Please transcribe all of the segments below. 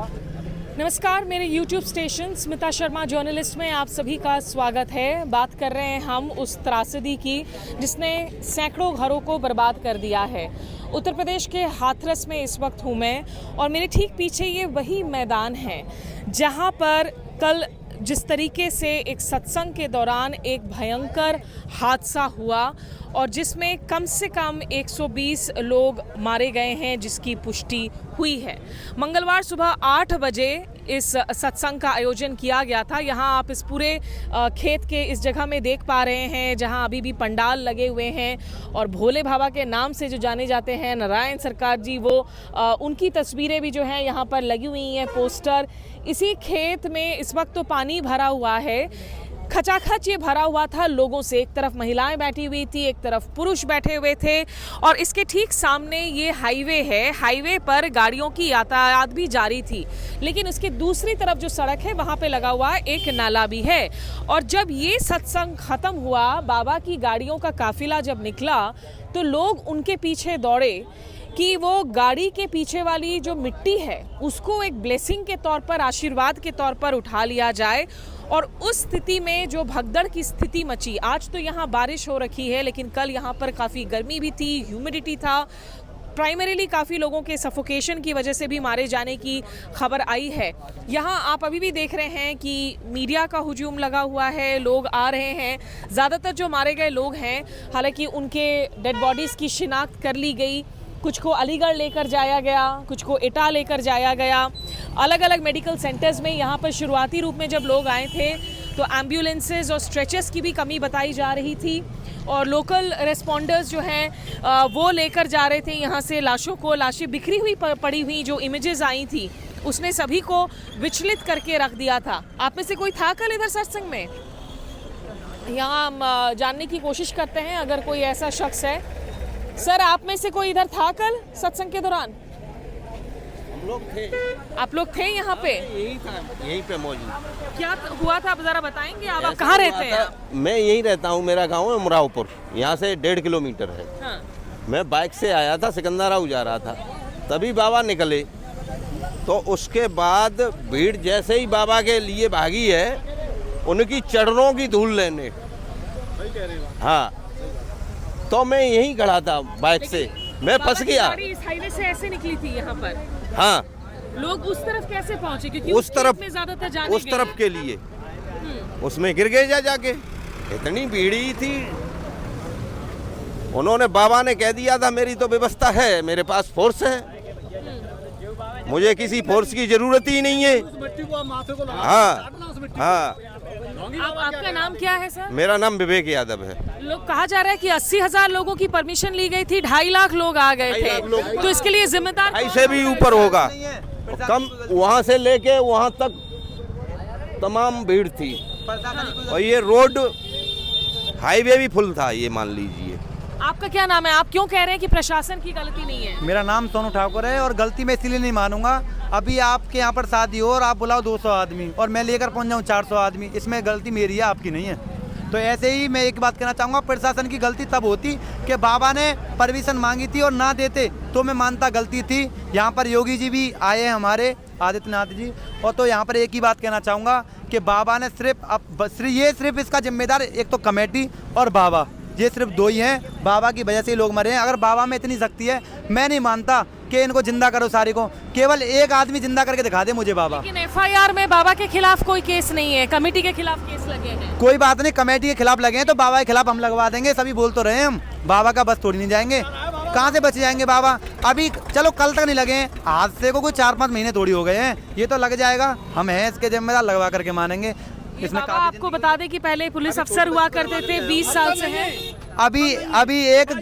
नमस्कार, मेरे YouTube station Smita Sharma journalist में आप सभी का स्वागत है। बात कर रहे हैं हम उस त्रासदी की जिसने सैकड़ों घरों को बर्बाद कर दिया है। उत्तर प्रदेश के हाथरस में इस वक्त हूँ मैं और मेरे ठीक पीछे ये वही मैदान है जहाँ पर कल जिस तरीके से एक सत्संग के दौरान एक भयंकर हादसा हुआ और जिसमें कम से कम 120 लोग मारे गए हैं जिसकी पुष्टि हुई है। मंगलवार सुबह 8 बजे इस सत्संग का आयोजन किया गया था। यहाँ आप इस पूरे खेत के इस जगह में देख पा रहे हैं जहाँ अभी भी पंडाल लगे हुए हैं और भोले बाबा के नाम से जो जाने जाते हैं नारायण सरकार जी, वो उनकी तस्वीरें भी जो हैं यहाँ पर लगी हुई हैं, पोस्टर। इसी खेत में इस वक्त तो पानी भरा हुआ है, खचाखच ये भरा हुआ था लोगों से। एक तरफ महिलाएं बैठी हुई थी, एक तरफ पुरुष बैठे हुए थे और इसके ठीक सामने ये हाईवे है। हाईवे पर गाड़ियों की यातायात भी जारी थी, लेकिन उसके दूसरी तरफ जो सड़क है वहाँ पे लगा हुआ एक नाला भी है। और जब ये सत्संग खत्म हुआ, बाबा की गाड़ियों का काफिला जब निकला तो लोग उनके पीछे दौड़े कि वो गाड़ी के पीछे वाली जो मिट्टी है उसको एक ब्लेसिंग के तौर पर, आशीर्वाद के तौर पर उठा लिया जाए। और उस स्थिति में जो भगदड़ की स्थिति मची, आज तो यहाँ बारिश हो रखी है लेकिन कल यहाँ पर काफ़ी गर्मी भी थी, ह्यूमिडिटी था। प्राइमरीली काफ़ी लोगों के सफोकेशन की वजह से भी मारे जाने की खबर आई है। यहाँ आप अभी भी देख रहे हैं कि मीडिया का हुजूम लगा हुआ है, लोग आ रहे हैं। ज़्यादातर जो मारे गए लोग हैं, हालांकि उनके डेड बॉडीज़ की शिनाख्त कर ली गई। कुछ को अलीगढ़ लेकर जाया गया, कुछ को एटा लेकर जाया गया। अलग अलग मेडिकल सेंटर्स में यहाँ पर शुरुआती रूप में जब लोग आए थे तो एम्बुलेंसेज और स्ट्रेचर्स की भी कमी बताई जा रही थी और लोकल रिस्पॉन्डर्स जो हैं वो लेकर जा रहे थे यहाँ से लाशों को। लाशें बिखरी हुई पड़ी हुई जो इमेजेस आई थी उसने सभी को विचलित करके रख दिया था। आप में से कोई था कल इधर सत्संग में? यहाँ हम जानने की कोशिश करते हैं अगर कोई ऐसा शख्स है। सर, आप में से कोई इधर था कल सत्संग के दौरान? हम लोग थे। आप लोग थे यहाँ पे? यही था, यहीं पे मौजूद। क्या हुआ था आप जरा बताएंगे? आप कहाँ रहते हैं? मैं यहीं रहता हूँ, मेरा गांव है मुरावपुर, यहाँ से 1.5 किलोमीटर है। हाँ। मैं बाइक से आया था, सिकंदराबाद जा रहा था, तभी बाबा निकले। तो उसके बाद भीड़ जैसे ही बाबा के लिए भागी है, उनकी चरणों की धूल लेने। हाँ, तो मैं यहीं खड़ा था बाइक से, मैं फंस गया। इस हाईवे से ऐसे निकली थी यहाँ पर। हाँ, लोग उस तरफ कैसे पहुँचे? क्योंकि उस तरफ में ज्यादातर जाने उस तरफ के लिए उसमें गिर गए जाके, इतनी भीड़ ही थी। उन्होंने, बाबा ने कह दिया था मेरी तो व्यवस्था है, मेरे पास फोर्स है, मुझे किसी फोर्स की जरूरत ही नहीं है। हाँ हाँ। आपका नाम क्या है सर? मेरा नाम विवेक यादव है। लोग कहा जा रहा है कि 80,000 लोगों की परमिशन ली गई थी, 2.5 लाख लोग आ गए थे, तो इसके लिए जिम्मेदार ऐसे भी ऊपर होगा। कम वहाँ से लेके वहाँ तक तमाम भीड़ थी और ये रोड हाईवे भी फुल था, ये मान लीजिए। आपका क्या नाम है? आप क्यों कह रहे हैं कि प्रशासन की गलती नहीं है? मेरा नाम सोनू ठाकुर है और गलती मैं इसलिए नहीं मानूंगा। अभी आपके यहाँ पर शादी हो और आप बुलाओ 200 आदमी और मैं लेकर पहुँच जाऊँ 400 आदमी, इसमें गलती मेरी है, आपकी नहीं है। तो ऐसे ही मैं एक बात कहना चाहूँगा, प्रशासन की गलती तब होती कि बाबा ने परमिशन मांगी थी और ना देते तो मैं मानता गलती थी। यहाँ पर योगी जी भी आए हैं हमारे, आदित्यनाथ जी, और तो यहाँ पर एक ही बात कहना चाहूँगा कि बाबा ने सिर्फ इसका जिम्मेदार एक तो कमेटी और बाबा, ये सिर्फ दो ही हैं। बाबा की वजह से ही लोग मरे हैं। अगर बाबा में इतनी शक्ति है, मैं नहीं मानता कि इनको जिंदा करो सारे को, केवल एक आदमी जिंदा करके दिखा दे मुझे बाबा। लेकिन एफआईआर में बाबा के खिलाफ कोई केस नहीं है, कमेटी के खिलाफ केस लगे हैं। कोई बात नहीं, कमेटी के खिलाफ लगे हैं तो बाबा के खिलाफ हम लगवा देंगे। सभी बोल तो रहे हैं हम, बाबा का बस थोड़ी नहीं जाएंगे। कहाँ से बच जाएंगे बाबा? अभी चलो कल तक नहीं लगे, हादसे को कोई 4-5 महीने थोड़ी हो गए हैं, ये तो लग जाएगा। हम हैं इसके जिम्मेदार, लगवा करके मानेंगे। इसमें आपको बता दें कि पहले पुलिस अफसर हुआ करते थे, 20 साल से हैं। अभी एक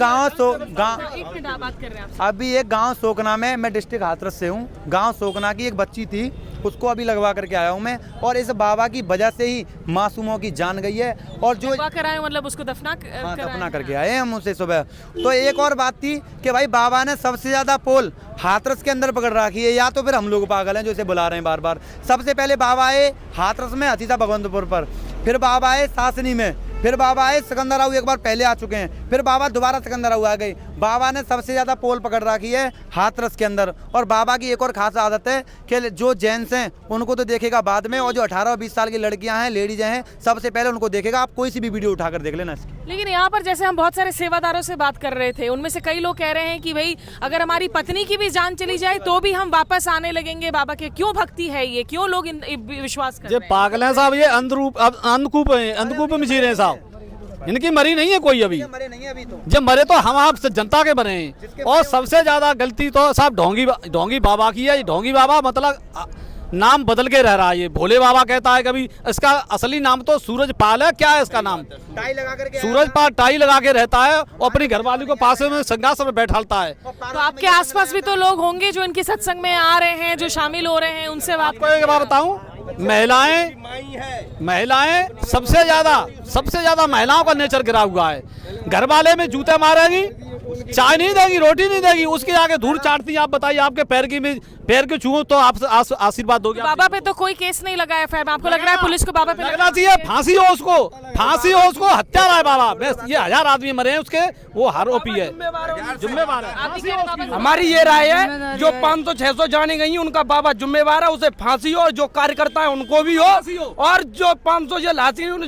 गांव सोकना में, मैं डिस्ट्रिक्ट हाथरस से हूँ, गांव सोकना की एक बच्ची थी, उसको अभी लगवा करके आया हूँ मैं। और इस बाबा की वजह से ही मासूमों की जान गई है। और जो कराए मतलब उसको दफना करके आए हम उसे सुबह। तो एक और बात थी कि भाई बाबा ने सबसे ज्यादा पोल हाथरस के अंदर पकड़ रखी है, या तो फिर हम लोग पागल हैं जो इसे बुला रहे हैं बार बार। सबसे पहले बाबा आए हाथरस में हथीसा भगवंतपुर पर, फिर बाबा आए सासनी में, फिर बाबा आए सिकंदराबाद एक बार पहले आ चुके हैं, फिर बाबा दोबारा सिकंदराबाद आ गए। बाबा ने सबसे ज़्यादा पोल पकड़ रखी है हाथरस के अंदर। और बाबा की एक और खास आदत है कि जो जेंट्स हैं उनको तो देखेगा बाद में, और जो 18 और 20 साल की लड़कियां हैं, लेडीज हैं, सबसे पहले उनको देखेगा। आप कोई सी भी वीडियो उठाकर देख लेना इसकी। लेकिन यहाँ पर जैसे हम बहुत सारे सेवादारों से बात कर रहे थे, उनमें से कई लोग कह रहे हैं कि भाई अगर हमारी पत्नी की भी जान चली जाए तो भी हम वापस आने लगेंगे बाबा के। क्यों भक्ति है ये, क्यों लोग विश्वास कर रहे हैं? पागल हैं साहब, ये अंधकूप में जी रहे हैं साहब। इनकी मरी नहीं है कोई अभी, मरे नहीं है अभी तो। जब मरे तो हम आप जनता के बने हैं। और सबसे ज्यादा गलती तो साहब ढोंगी बाबा की है। ढोंगी बाबा मतलब नाम बदल के रह रहा है। ये भोले बाबा कहता है कभी, इसका असली नाम तो सूरजपाल है। क्या है इसका नाम? टाई लगा करके सूरजपाल टाई लगा के रहता है और अपनी घरवाली को पास में संघासन में बैठाता है। तो आपके आसपास भी तो लोग होंगे जो इनके सत्संग में आ रहे हैं, जो शामिल हो रहे हैं, उनसे बात आपको एक बात बताऊं, महिलाएं सबसे ज्यादा महिलाओं का नेचर गिरा हुआ है। घर वाले में जूते मारेगी, चाय नहीं देगी, रोटी नहीं देगी, उसके आगे धूल चाटती है। आप बताइए, आपके पैर के छुओ तो आप आशीर्वाद दोगे? बाबा पे तो कोई केस नहीं लगाया है। आपको लग रहा है पुलिस को बाबा पे लगना चाहिए? फांसी हो उसको, हत्यारा है बाबा। ये 1000 आदमी मरे हैं उसके, वो आरोपी है, जिम्मेवार है। हमारी ये राय है, जो 500-600 जाने गई उनका बाबा जिम्मेवार है, उसे फांसी हो। जो कार्यकर्ता है उनको भी हो, और जो 500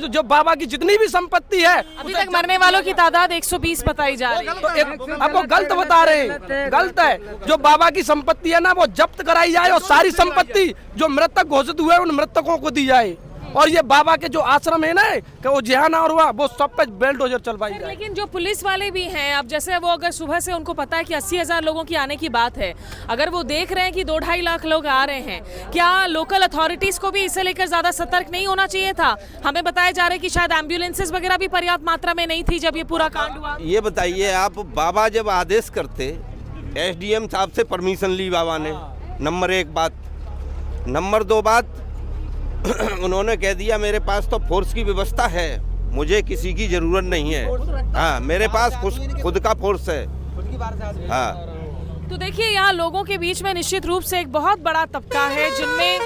जो बाबा की जितनी भी संपत्ति है। अभी तक मरने वालों की तादाद 120 बताई जा रही है। आपको गलत बता रहे हैं, गलत है। जो बाबा की संपत्ति है ना, वो जब्त कराई जाए, और सारी संपत्ति जो मृतक घोषित हुए उन मृतकों को दी जाए। और ये बाबा के जो आश्रम है ना, कि वो जिहाना और हुआ, वो सब पे बेल्टोजर चलवाई जाए। लेकिन जो पुलिस वाले भी हैं, अब जैसे वो अगर सुबह से उनको पता है कि 80,000 लोगों की आने की बात है, अगर वो देख रहे हैं कि 2-2.5 लाख लोग आ रहे हैं, क्या लोकल अथॉरिटीज को भी इसे लेकर ज्यादा सतर्क नहीं होना चाहिए था? हमें बताया जा रहा है कि शायद एम्बुलेंसेज वगैरह भी पर्याप्त मात्रा में नहीं थी जब ये पूरा कांड हुआ। ये बताइए आप, बाबा जब आदेश करते, SDM साहब से परमिशन ली बाबा ने, नंबर 1 बात। नंबर 2 बात, उन्होंने कह दिया मेरे पास तो फोर्स की व्यवस्था है, मुझे किसी की जरूरत नहीं है। हाँ, मेरे पास खुद का फोर्स है। हाँ, तो देखिए यहाँ लोगों के बीच में निश्चित रूप से एक बहुत बड़ा तबका है जिनमें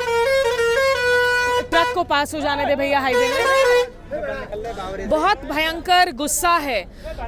ट्रक को पास हो जाने दे भैया, हाईवे में बहुत भयंकर गुस्सा है।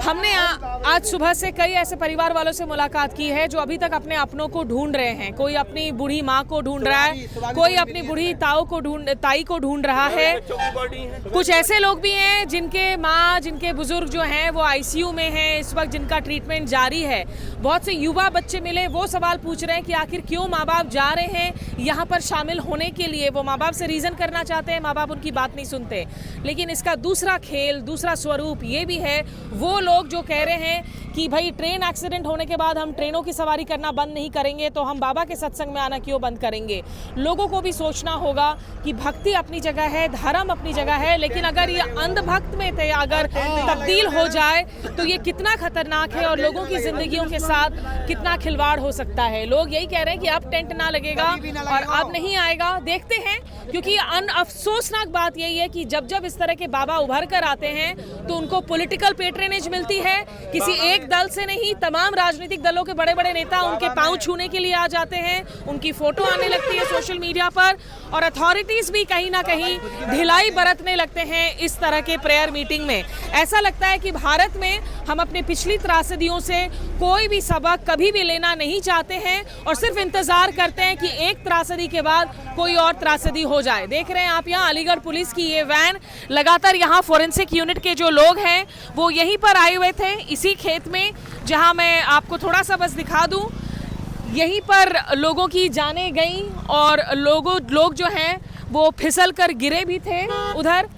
हमने आज सुबह से कई ऐसे परिवार वालों से मुलाकात की है जो अभी तक अपने अपनों को ढूंढ रहे हैं। कोई अपनी बूढ़ी माँ को ढूंढ रहा है, कोई अपनी बूढ़ी ताई को ढूंढ रहा है। कुछ ऐसे लोग भी हैं जिनके माँ, जिनके बुजुर्ग जो हैं वो ICU में हैं इस वक्त, जिनका ट्रीटमेंट जारी है। बहुत से युवा बच्चे मिले, वो सवाल पूछ रहे हैं कि आखिर क्यों माँ बाप जा रहे हैं यहाँ पर शामिल होने के लिए। वो माँ बाप से रीज़न करना चाहते हैं, माँ बाप उनकी बात नहीं सुनते। लेकिन इसका दूसरा खेल, दूसरा स्वरूप ये भी है, वो लोग जो कह रहे हैं कि भाई ट्रेन एक्सीडेंट होने के बाद हम ट्रेनों की सवारी करना बंद नहीं करेंगे तो हम बाबा के सत्संग में आना क्यों बंद करेंगे। लोगों को भी सोचना होगा कि भक्ति अपनी जगह है, धर्म अपनी जगह है, लेकिन अगर ये अंधभक्त में थे अगर तब्दील हो जाए तो ये कितना खतरनाक है और लोगों की जिंदगियों के साथ कितना खिलवाड़ हो सकता है। लोग यही कह रहे हैं कि अब टेंट ना लगेगा और अब नहीं आएगा। देखते हैं, क्योंकि अफसोसनाक बात यही है कि जब जब इस तरह के बाबा उभर कर आते हैं तो उनको पॉलिटिकल पेट्रेनेज मिलती है। किसी एक दल से नहीं, तमाम राजनीतिक दलों के बड़े बड़े नेता उनके पांव छूने के लिए आ जाते हैं, उनकी फोटो आने लगती है सोशल मीडिया पर, और अथॉरिटीज भी कहीं ना कहीं ढिलाई बरतने लगते हैं इस तरह के प्रेयर मीटिंग में। ऐसा लगता है कि भारत में हम अपने पिछली त्रासदियों से कोई भी सबक कभी भी लेना नहीं चाहते हैं और सिर्फ इंतजार करते हैं कि एक त्रासदी के बाद कोई और त्रासदी हो जाए। देख रहे हैं आप यहाँ अलीगढ़ पुलिस की ये वैन, लगातार यहाँ फोरेंसिक यूनिट के जो लोग हैं वो यहीं पर आए हुए थे, इसी खेत में जहाँ मैं आपको थोड़ा सा बस दिखा दूँ। यहीं पर लोगों की जानें गई और लोग जो हैं वो फिसल कर गिरे भी थे उधर।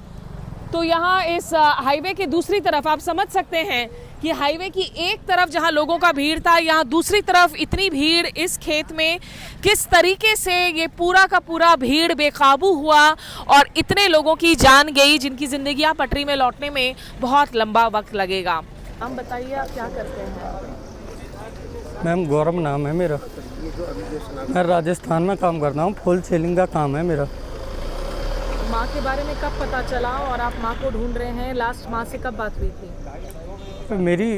तो यहाँ इस हाईवे के दूसरी तरफ आप समझ सकते हैं कि हाईवे की एक तरफ जहाँ लोगों का भीड़ था, यहाँ दूसरी तरफ इतनी भीड़ इस खेत में, किस तरीके से ये पूरा का पूरा भीड़ बेकाबू हुआ और इतने लोगों की जान गई जिनकी जिंदगियाँ पटरी में लौटने में बहुत लंबा वक्त लगेगा। हम बताइए आप क्या करते हैं? मैम गौरव नाम है मेरा, मैं राजस्थान में काम करता हूँ, फुल सेलिंग का काम है मेरा। माँ के बारे में कब पता चला और आप माँ को ढूंढ रहे हैं? लास्ट माँ से कब बात हुई थी? मेरी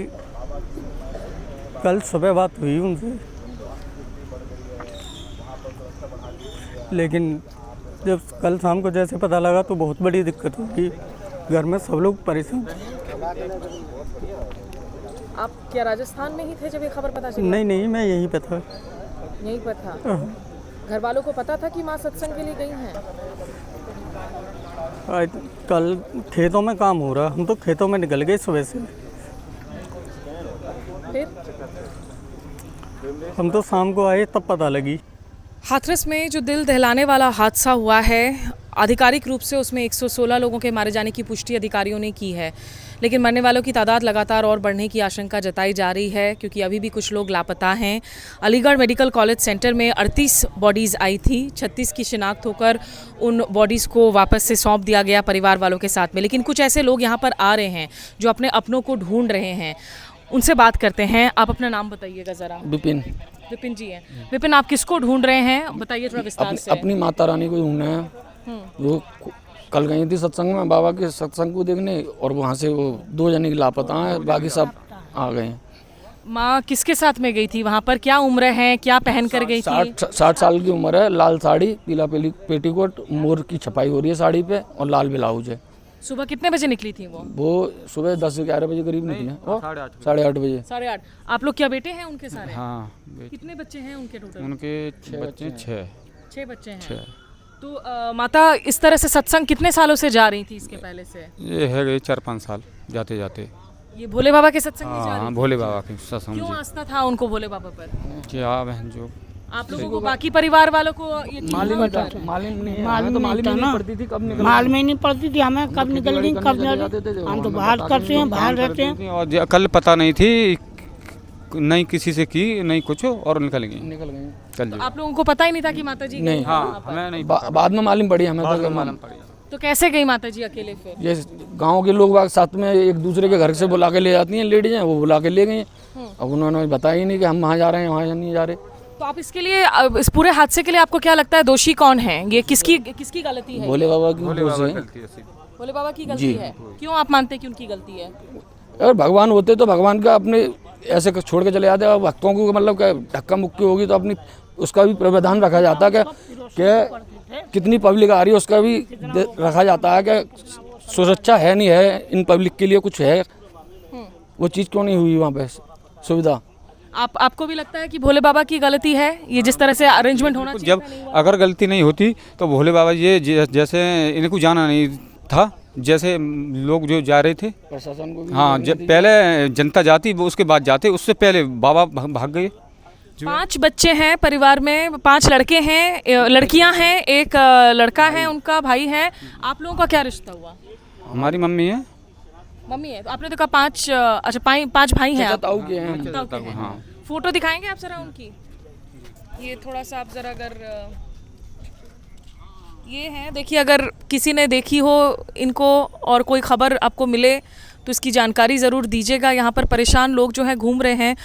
कल सुबह बात हुई उनसे, लेकिन जब कल शाम को जैसे पता लगा तो बहुत बड़ी दिक्कत होगी, घर में सब लोग परेशान। आप क्या राजस्थान में ही थे जब ये खबर पता चली? नहीं नहीं, मैं यहीं पे था। यहीं पर था। घर वालों को पता था कि माँ सत्संग के लिए गई हैं? कल खेतों में काम हो रहा, हम तो खेतों में निकल गए सुबह से। फिर हम तो शाम को आए तब पता लगी। हाथरस में जो दिल दहलाने वाला हादसा हुआ है, आधिकारिक रूप से उसमें 116 लोगों के मारे जाने की पुष्टि अधिकारियों ने की है, लेकिन मरने वालों की तादाद लगातार और बढ़ने की आशंका जताई जा रही है क्योंकि अभी भी कुछ लोग लापता हैं। अलीगढ़ मेडिकल कॉलेज सेंटर में 38 बॉडीज़ आई थी, 36 की शिनाख्त होकर उन बॉडीज़ को वापस से सौंप दिया गया परिवार वालों के साथ में। लेकिन कुछ ऐसे लोग यहाँ पर आ रहे हैं जो अपने अपनों को ढूंढ रहे हैं, उनसे बात करते हैं। आप अपना नाम बताइएगा ज़रा। विपिन। विपिन जी हैं। विपिन, आप किसको ढूंढ रहे हैं, बताइए थोड़ा विस्तार से। अपनी माता रानी को ढूंढना है। वो कल गई थी सत्संग में, बाबा के सत्संग को देखने, और वहाँ से वो 2 जने की लापता हैं, बाकी सब आ गए हैं। माँ किसके साथ में गई थी वहाँ पर? क्या उम्र है, क्या पहन कर गई थी? 60 साल की उम्र है, लाल साड़ी, पीला पेटीकोट, मोर की छपाई हो रही है साड़ी पे, और लाल ब्लाउज है। सुबह कितने बजे निकली थी वो? वो सुबह 10 से 11 बजे करीब निकले, 8:30 बजे। 8:30। आप लोग क्या बेटे हैं उनके सारे? हाँ, कितने बच्चे हैं उनके टोटल? उनके बच्चे 6 बच्चे हैं। तो माता इस तरह से सत्संग कितने सालों से जा रही थी इसके पहले से? ये है गए 4-5 साल जाते जाते। ये भोले बाबा के सत्संग में जा रही हाँ, थी? भोले बाबा के सत्संग क्यों में। आस्था था उनको भोले बाबा पर? क्या बहन जो आप लोगों को, बाकी परिवार वालों को ये मालूम नहीं, नहीं पड़ती थी कब निकल, माल में नहीं पड़ती थी हमें, कब निकल गई कब नहीं। हम तो बाहर करते हैं, बाहर रहते हैं। और कल पता नहीं थी, नहीं किसी से की नहीं कुछ, और निकल गई। चल जी। आप लोगों को पता ही नहीं था कि माता जी नहीं। हाँ, हमें नहीं बाद में मालूम पड़ी हमें, तो मालूम पड़ी। तो कैसे गई माता जी अकेले फिर? ये गांव के लोग बाग साथ में एक दूसरे के घर से बुला के ले जाती हैं, लेडीज हैं, वो बुला के ले गई। अब उन्होंने बताया ही नहीं कि हम वहाँ जा रहे हैं, वहाँ नहीं जा रहे। तो आप इसके लिए, इस पूरे हादसे के लिए आपको क्या लगता है दोषी कौन है? ये किसकी गलती है? भोले बाबा की भोले दोष बाबा है। गलती है सिर्फ। भोले बाबा की गलती है। क्यों आप मानते हैं कि उनकी गलती है? अगर भगवान होते तो भगवान का अपने ऐसे छोड़ के चले जाते, और भक्तों को मतलब धक्का मुक्की होगी तो अपनी उसका भी प्रावधान रखा जाता है कि कितनी पब्लिक आ रही है उसका भी रखा जाता है कि सुरक्षा है नहीं है इन पब्लिक के लिए, कुछ है वो चीज़ क्यों नहीं हुई वहाँ पे सुविधा? आपको भी लगता है कि भोले बाबा की गलती है ये जिस तरह से अरेंजमेंट होना चाहिए? जब अगर गलती नहीं होती तो भोले बाबा ये जैसे इनको जाना नहीं था, जैसे लोग जो जा रहे थे प्रशासन को भी हाँ, जब पहले जनता जाती वो उसके बाद जाते, उससे पहले बाबा भाग गए। 5 बच्चे हैं परिवार में, 5 लड़के हैं, लड़कियां हैं, एक लड़का है, उनका भाई है। आप लोगों का क्या रिश्ता हुआ? हमारी मम्मी है। मम्मी है। तो आपने तो कहा 5, अच्छा 5 भाई हैं आप? ताऊ के हैं। ताऊ के हैं। हाँ। फोटो दिखाएंगे आप जरा उनकी? ये थोड़ा सा आप जरा अगर ये हैं, देखिए, अगर किसी ने देखी हो इनको और कोई खबर आपको मिले तो इसकी जानकारी ज़रूर दीजिएगा। यहाँ पर परेशान लोग जो हैं घूम रहे हैं।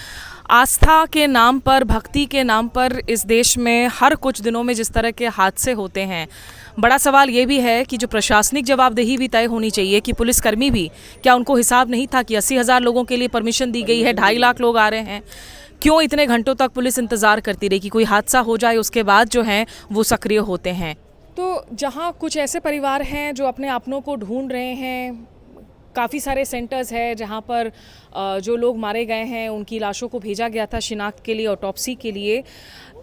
आस्था के नाम पर, भक्ति के नाम पर इस देश में हर कुछ दिनों में जिस तरह के हादसे होते हैं, बड़ा सवाल ये भी है कि जो प्रशासनिक जवाबदेही भी तय होनी चाहिए कि पुलिसकर्मी भी, क्या उनको हिसाब नहीं था कि 80,000 लोगों के लिए परमिशन दी गई है, 2.5 लाख लोग आ रहे हैं, क्यों इतने घंटों तक पुलिस इंतज़ार करती रही कि कोई हादसा हो जाए उसके बाद जो हैं वो सक्रिय होते हैं? तो जहाँ कुछ ऐसे परिवार हैं जो अपने अपनों को ढूंढ रहे हैं, काफ़ी सारे सेंटर्स हैं जहाँ पर जो लोग मारे गए हैं उनकी लाशों को भेजा गया था शिनाख्त के लिए, ऑटोप्सी के लिए।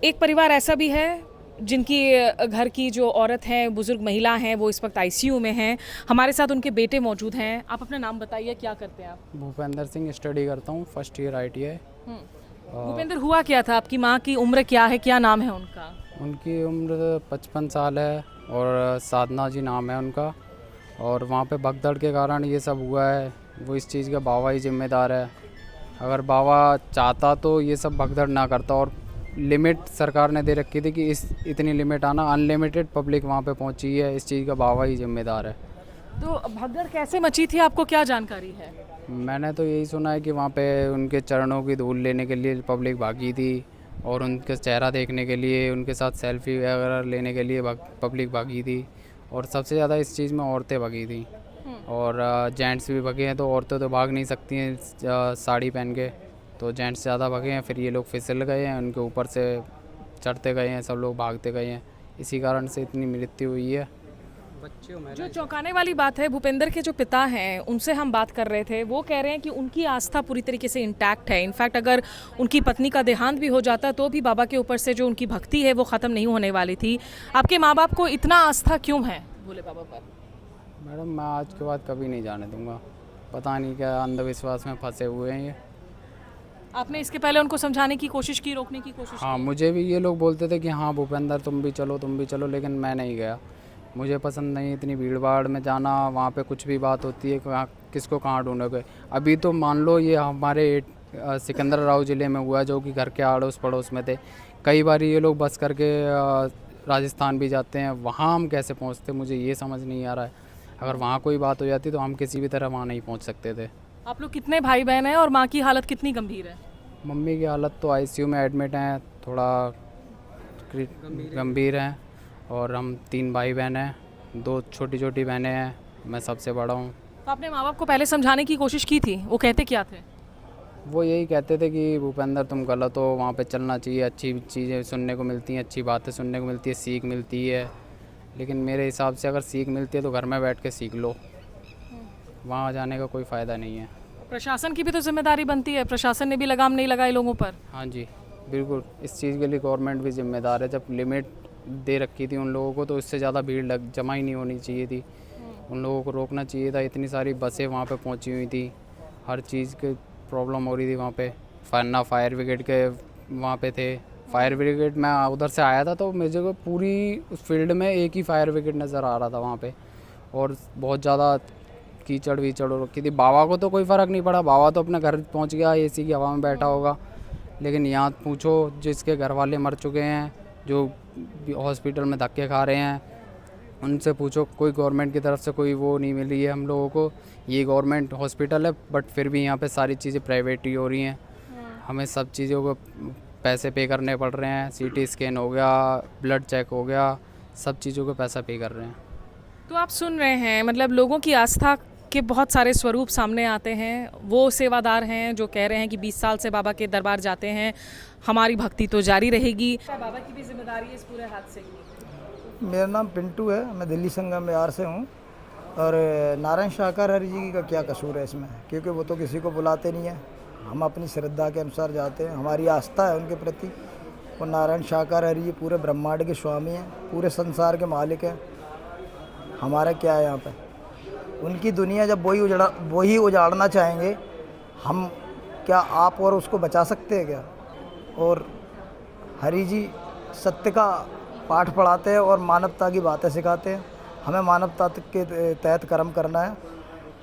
एक परिवार ऐसा भी है जिनकी घर की जो औरत हैं, बुज़ुर्ग महिला हैं, वो इस वक्त आईसीयू में हैं। हमारे साथ उनके बेटे मौजूद हैं। आप अपना नाम बताइए, क्या करते हैं आप? भूपेंद्र सिंह, स्टडी करता हूँ, फर्स्ट ईयर ITI। भूपेंद्र, हुआ क्या था? आपकी माँ की उम्र क्या है, क्या नाम है उनका? उनकी उम्र 55 साल है और साधना जी नाम है उनका। और वहाँ पे भगदड़ के कारण ये सब हुआ है, वो इस चीज़ का बाबा ही जिम्मेदार है। अगर बाबा चाहता तो ये सब भगदड़ ना करता, और लिमिट सरकार ने दे रखी थी कि इतनी लिमिट आना, अनलिमिटेड पब्लिक वहाँ पे पहुँची है, इस चीज़ का बाबा ही जिम्मेदार है। तो भगदड़ कैसे मची थी, आपको क्या जानकारी है? मैंने तो यही सुना है कि वहाँ पे उनके चरणों की धूल लेने के लिए पब्लिक भागी थी, और उनके चेहरा देखने के लिए, उनके साथ सेल्फी वगैरह लेने के लिए पब्लिक भागी थी। और सबसे ज़्यादा इस चीज़ में औरतें भागी थी, और जेंट्स भी भागे हैं। तो औरतें तो भाग नहीं सकती हैं साड़ी पहन के, तो जेंट्स ज़्यादा भागे हैं। फिर ये लोग फिसल गए हैं, उनके ऊपर से चढ़ते गए हैं, सब लोग भागते गए हैं, इसी कारण से इतनी मृत्यु हुई है। जो चौंकाने वाली बात है, भूपेंद्र के जो पिता हैं उनसे हम बात कर रहे थे, वो कह रहे हैं कि उनकी आस्था पूरी तरीके से इंटैक्ट है। इनफैक्ट अगर उनकी पत्नी का देहांत भी हो जाता तो भी बाबा के ऊपर से जो उनकी भक्ति है वो ख़त्म नहीं होने वाली थी। आपके माँ बाप को इतना आस्था क्यों है भोले बाबा पर? मैडम मैं आज के बाद कभी नहीं जाने दूंगा, पता नहीं क्या अंधविश्वास में फंसे हुए हैं ये। आपने इसके पहले उनको समझाने की कोशिश की, रोकने की कोशिश हाँ, मुझे भी ये लोग बोलते थे कि हाँ भूपेंद्र तुम भी चलो, लेकिन मैं नहीं गया। मुझे पसंद नहीं इतनी भीड़ भाड़ में जाना, वहाँ पे कुछ भी बात होती है किसको कहाँ ढूंढोगे। अभी तो मान लो ये हमारे सिकंदराबाद ज़िले में हुआ, जो कि घर के आड़ोस पड़ोस में थे। कई बार ये लोग बस करके राजस्थान भी जाते हैं, वहाँ हम कैसे पहुँचते मुझे ये समझ नहीं आ रहा है। अगर वहाँ कोई बात हो जाती तो हम किसी भी तरह वहाँ नहीं पहुँच सकते थे। आप लोग कितने भाई बहन हैं और माँ की हालत कितनी गंभीर है? मम्मी की हालत तो आईसीयू में एडमिट हैं, थोड़ा गंभीर हैं, और हम 3 भाई बहन हैं, 2 छोटी छोटी बहनें हैं, मैं सबसे बड़ा हूँ। तो आपने माँ बाप को पहले समझाने की कोशिश की थी, वो कहते क्या थे? वो यही कहते थे कि भूपेंद्र तुम गलत हो, वहाँ पे चलना चाहिए, अच्छी चीज़ें सुनने को मिलती हैं, अच्छी बातें सुनने को मिलती है, सीख मिलती है। लेकिन मेरे हिसाब से अगर सीख मिलती है तो घर में बैठ के सीख लो, वहाँ जाने का कोई फ़ायदा नहीं है। प्रशासन की भी तो जिम्मेदारी बनती है, प्रशासन ने भी लगाम नहीं लगाई लोगों पर। हाँ जी बिल्कुल, इस चीज़ के लिए गवर्नमेंट भी जिम्मेदार है। जब लिमिट दे रखी थी उन लोगों को तो इससे ज़्यादा भीड़ जमा ही नहीं होनी चाहिए थी, उन लोगों को रोकना चाहिए था। इतनी सारी बसें वहाँ पे पहुँची हुई थी, हर चीज़ की प्रॉब्लम हो रही थी वहाँ पे। फायर ब्रिगेड के वहाँ पे थे, फायर ब्रिगेड मैं उधर से आया था तो मुझे को पूरी उस फील्ड में एक ही फायर ब्रिगेड नज़र आ रहा था वहाँ पे, और बहुत ज़्यादा कीचड़ वीचड़ हो रखी थी। बाबा को तो कोई फ़र्क नहीं पड़ा, बाबा तो अपने घर पहुँच गया, एसी की हवा में बैठा होगा। लेकिन यहाँ पूछो जिसके घर वाले मर चुके हैं, जो हॉस्पिटल में धक्के खा रहे हैं, उनसे पूछो, कोई गवर्नमेंट की तरफ से कोई वो नहीं मिली है हम लोगों को। ये गवर्नमेंट हॉस्पिटल है बट फिर भी यहाँ पे सारी चीज़ें प्राइवेट ही हो रही हैं। हमें सब चीज़ों को पैसे पे करने पड़ रहे हैं, सीटी स्कैन हो गया, ब्लड चेक हो गया, सब चीज़ों को पैसा पे कर रहे हैं। तो आप सुन रहे हैं, मतलब लोगों की आस्था के बहुत सारे स्वरूप सामने आते हैं। वो सेवादार हैं जो कह रहे हैं कि 20 साल से बाबा के दरबार जाते हैं, हमारी भक्ति तो जारी रहेगी। बाबा की भी जिम्मेदारी है इस पूरे हादसे की। मेरा नाम पिंटू है, मैं दिल्ली संगम बिहार से हूँ। और नारायण शाकाहारी जी का क्या कसूर है इसमें, क्योंकि वो तो किसी को बुलाते नहीं है, हम अपनी श्रद्धा के अनुसार जाते हैं, हमारी आस्था है उनके प्रति। और नारायण शाकाहारी जी पूरे ब्रह्मांड के स्वामी हैं, पूरे संसार के मालिक हैं। हमारा क्या है यहाँ पे, उनकी दुनिया जब वही उजाड़ना चाहेंगे, हम क्या आप और उसको बचा सकते हैं क्या? और हरि जी सत्य का पाठ पढ़ाते हैं और मानवता की बातें सिखाते हैं। हमें मानवता के तहत कर्म करना है,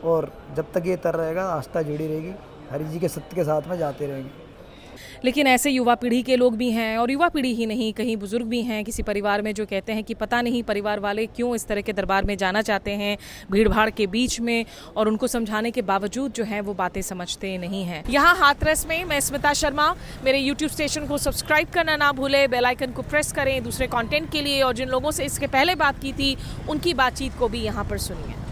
और जब तक ये तर रहेगा आस्था जुड़ी रहेगी, हरि जी के सत्य के साथ में जाते रहेंगे। लेकिन ऐसे युवा पीढ़ी के लोग भी हैं, और युवा पीढ़ी ही नहीं, कहीं बुजुर्ग भी हैं किसी परिवार में, जो कहते हैं कि पता नहीं परिवार वाले क्यों इस तरह के दरबार में जाना चाहते हैं भीड़ भाड़ के बीच में, और उनको समझाने के बावजूद जो है वो बातें समझते नहीं हैं। यहाँ हाथरस में मैं स्मिता शर्मा, मेरे यूट्यूब स्टेशन को सब्सक्राइब करना ना भूले, बेल आइकन को प्रेस करें दूसरे कंटेंट के लिए, और जिन लोगों से इसके पहले बात की थी उनकी बातचीत को भी यहाँ पर सुनिए।